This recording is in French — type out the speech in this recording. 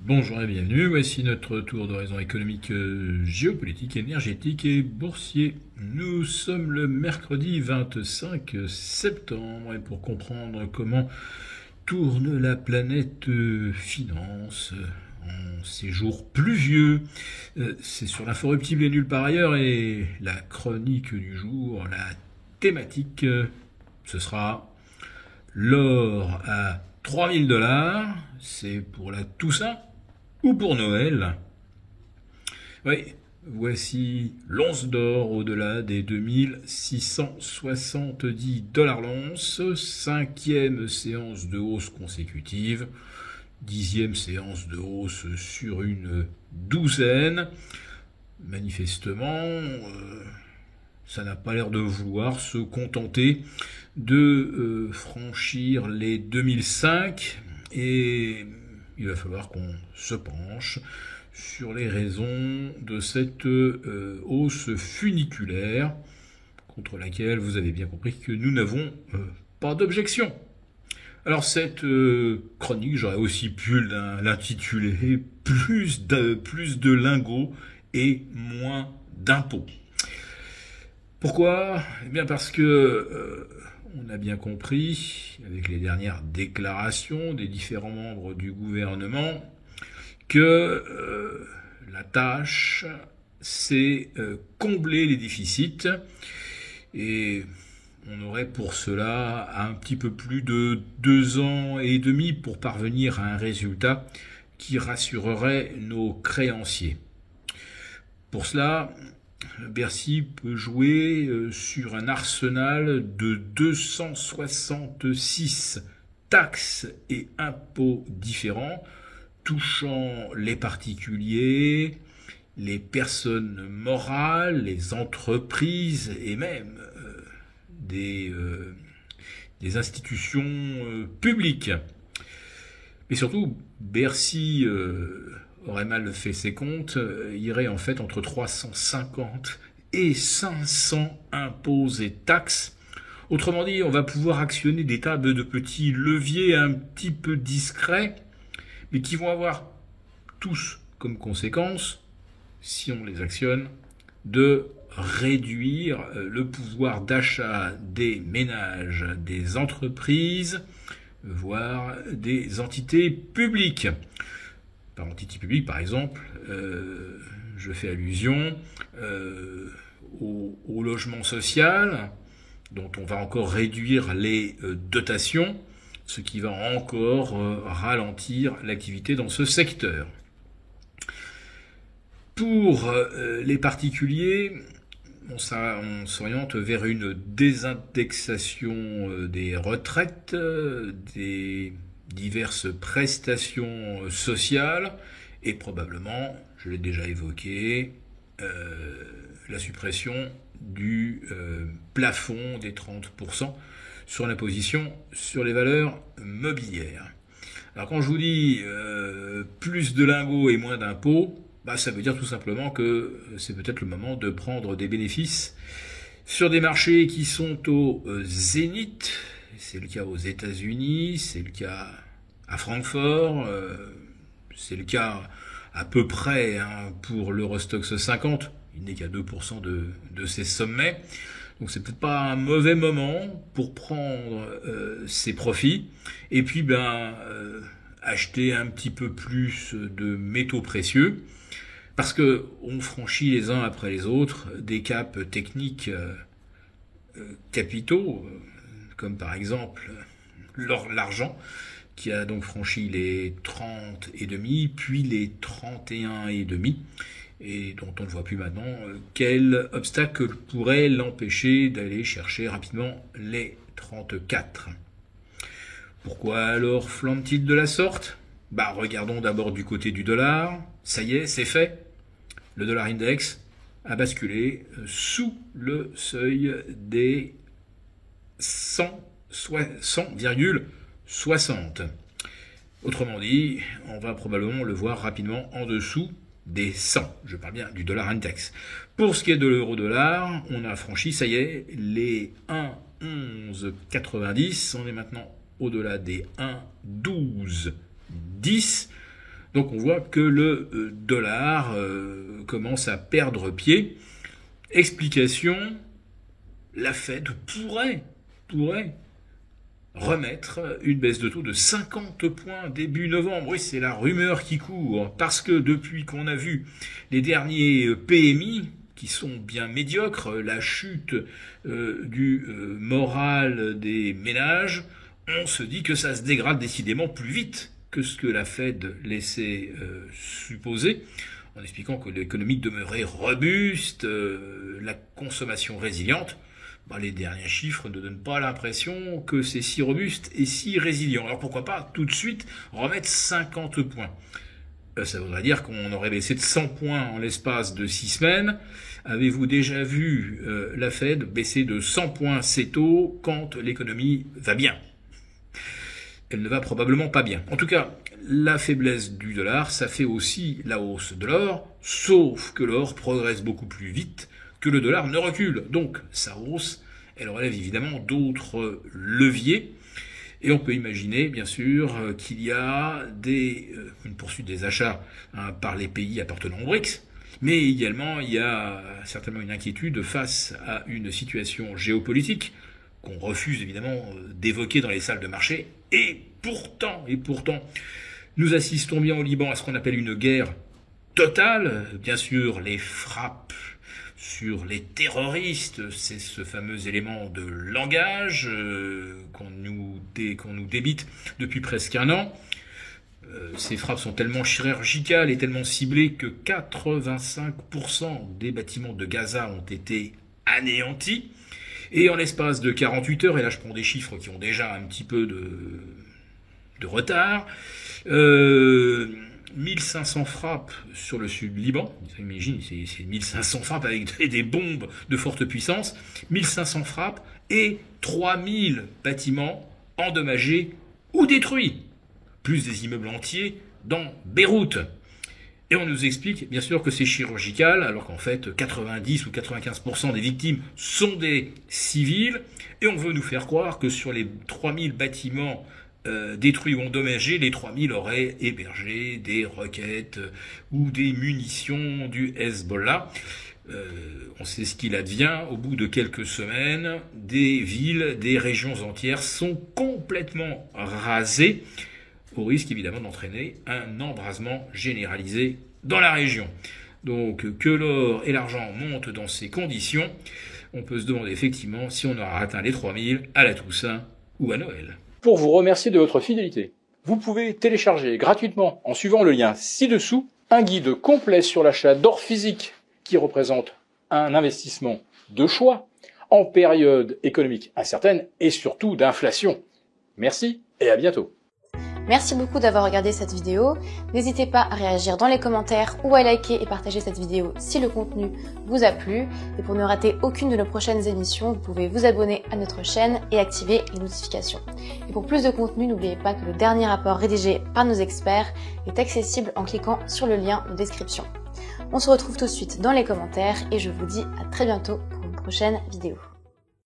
Bonjour et bienvenue, voici notre tour d'horizon économique, géopolitique, énergétique et boursier. Nous sommes le mercredi 25 septembre et pour comprendre comment tourne la planète finance en ces jours pluvieux, c'est sur l'inforruptible et nulle part ailleurs et la chronique du jour, la thématique, ce sera l'or à 3000 $, c'est pour la Toussaint ou pour Noël. Oui, voici l'once d'or au-delà des 2670 $ l'once, cinquième séance de hausse consécutive, dixième séance de hausse sur une douzaine. Manifestement, ça n'a pas l'air de vouloir se contenter de franchir les 2005 et il va falloir qu'on se penche sur les raisons de cette hausse funiculaire contre laquelle vous avez bien compris que nous n'avons pas d'objection. Alors cette chronique, j'aurais aussi pu l'intituler plus de lingots et moins d'impôts. Pourquoi ? Eh bien parce que on a bien compris, avec les dernières déclarations des différents membres du gouvernement, que la tâche, c'est combler les déficits. Et on aurait pour cela un petit peu plus de 2 ans et demi pour parvenir à un résultat qui rassurerait nos créanciers. Pour cela, Bercy peut jouer sur un arsenal de 266 taxes et impôts différents touchant les particuliers, les personnes morales, les entreprises et même des institutions publiques. Mais surtout, Bercy aurait mal fait ses comptes, irait en fait entre 350 et 500 impôts et taxes. Autrement dit, on va pouvoir actionner des tas de petits leviers un petit peu discrets, mais qui vont avoir tous comme conséquence, si on les actionne, de réduire le pouvoir d'achat des ménages, des entreprises, voire des entités publiques. Par entité publique, par exemple, je fais allusion au logement social, dont on va encore réduire les dotations, ce qui va encore ralentir l'activité dans ce secteur. Pour les particuliers, on s'oriente vers une désindexation des retraites, des diverses prestations sociales et probablement, je l'ai déjà évoqué, la suppression du plafond des 30% sur l'imposition sur les valeurs mobilières. Alors quand je vous dis plus de lingots et moins d'impôts, ça veut dire tout simplement que c'est peut-être le moment de prendre des bénéfices sur des marchés qui sont au zénith. C'est le cas aux États-Unis, c'est le cas à Francfort, c'est le cas à peu près pour l'Eurostoxx 50. Il n'est qu'à 2% de ces sommets. Donc c'est peut-être pas un mauvais moment pour prendre ses profits et puis acheter un petit peu plus de métaux précieux parce que on franchit les uns après les autres des caps techniques capitaux, comme par exemple l'argent qui a donc franchi les 30,5 puis les 31,5 et dont on ne voit plus maintenant quel obstacle pourrait l'empêcher d'aller chercher rapidement les 34. Pourquoi alors flambe-t-il de la sorte ? Regardons d'abord du côté du dollar. Ça y est, c'est fait. Le dollar index a basculé sous le seuil des 100,60. Autrement dit, on va probablement le voir rapidement en dessous des 100. Je parle bien du dollar index. Pour ce qui est de l'euro-dollar, on a franchi, ça y est, les 1,1190. On est maintenant au-delà des 1,1210. Donc on voit que le dollar commence à perdre pied. Explication, la Fed pourrait remettre une baisse de taux de 50 points début novembre. Oui, c'est la rumeur qui court, parce que depuis qu'on a vu les derniers PMI, qui sont bien médiocres, la chute du moral des ménages, on se dit que ça se dégrade décidément plus vite que ce que la Fed laissait supposer, en expliquant que l'économie demeurait robuste, la consommation résiliente. Les derniers chiffres ne donnent pas l'impression que c'est si robuste et si résilient. Alors pourquoi pas tout de suite remettre 50 points. Ça voudrait dire qu'on aurait baissé de 100 points en l'espace de 6 semaines. Avez-vous déjà vu la Fed baisser de 100 points ses taux quand l'économie va bien? Elle ne va probablement pas bien. En tout cas, la faiblesse du dollar, ça fait aussi la hausse de l'or, sauf que l'or progresse beaucoup plus vite que le dollar ne recule. Donc, sa hausse, elle relève évidemment d'autres leviers. Et on peut imaginer, bien sûr, qu'il y a une poursuite des achats par les pays appartenant aux BRICS, mais également il y a certainement une inquiétude face à une situation géopolitique qu'on refuse évidemment d'évoquer dans les salles de marché. Et pourtant, nous assistons bien au Liban à ce qu'on appelle une guerre totale. Bien sûr, les frappes sur les terroristes, c'est ce fameux élément de langage qu'on nous débite depuis presque un an. Ces frappes sont tellement chirurgicales et tellement ciblées que 85% des bâtiments de Gaza ont été anéantis. Et en l'espace de 48 heures, et là je prends des chiffres qui ont déjà un petit peu de retard, 1500 frappes sur le sud Liban, imagine, c'est 1500 frappes avec des bombes de forte puissance, 1500 frappes et 3000 bâtiments endommagés ou détruits, plus des immeubles entiers dans Beyrouth. Et on nous explique bien sûr que c'est chirurgical, alors qu'en fait 90 ou 95% des victimes sont des civils, et on veut nous faire croire que sur les 3000 bâtiments détruits ou endommagés, les 3000 auraient hébergé des roquettes ou des munitions du Hezbollah. On sait ce qu'il advient. Au bout de quelques semaines, des villes, des régions entières sont complètement rasées, au risque évidemment d'entraîner un embrasement généralisé dans la région. Donc que l'or et l'argent montent dans ces conditions, on peut se demander effectivement si on aura atteint les 3000 à la Toussaint ou à Noël. Pour vous remercier de votre fidélité, vous pouvez télécharger gratuitement en suivant le lien ci-dessous un guide complet sur l'achat d'or physique qui représente un investissement de choix en période économique incertaine et surtout d'inflation. Merci et à bientôt. Merci beaucoup d'avoir regardé cette vidéo. N'hésitez pas à réagir dans les commentaires ou à liker et partager cette vidéo si le contenu vous a plu. Et pour ne rater aucune de nos prochaines émissions, vous pouvez vous abonner à notre chaîne et activer les notifications. Et pour plus de contenu, n'oubliez pas que le dernier rapport rédigé par nos experts est accessible en cliquant sur le lien de description. On se retrouve tout de suite dans les commentaires et je vous dis à très bientôt pour une prochaine vidéo.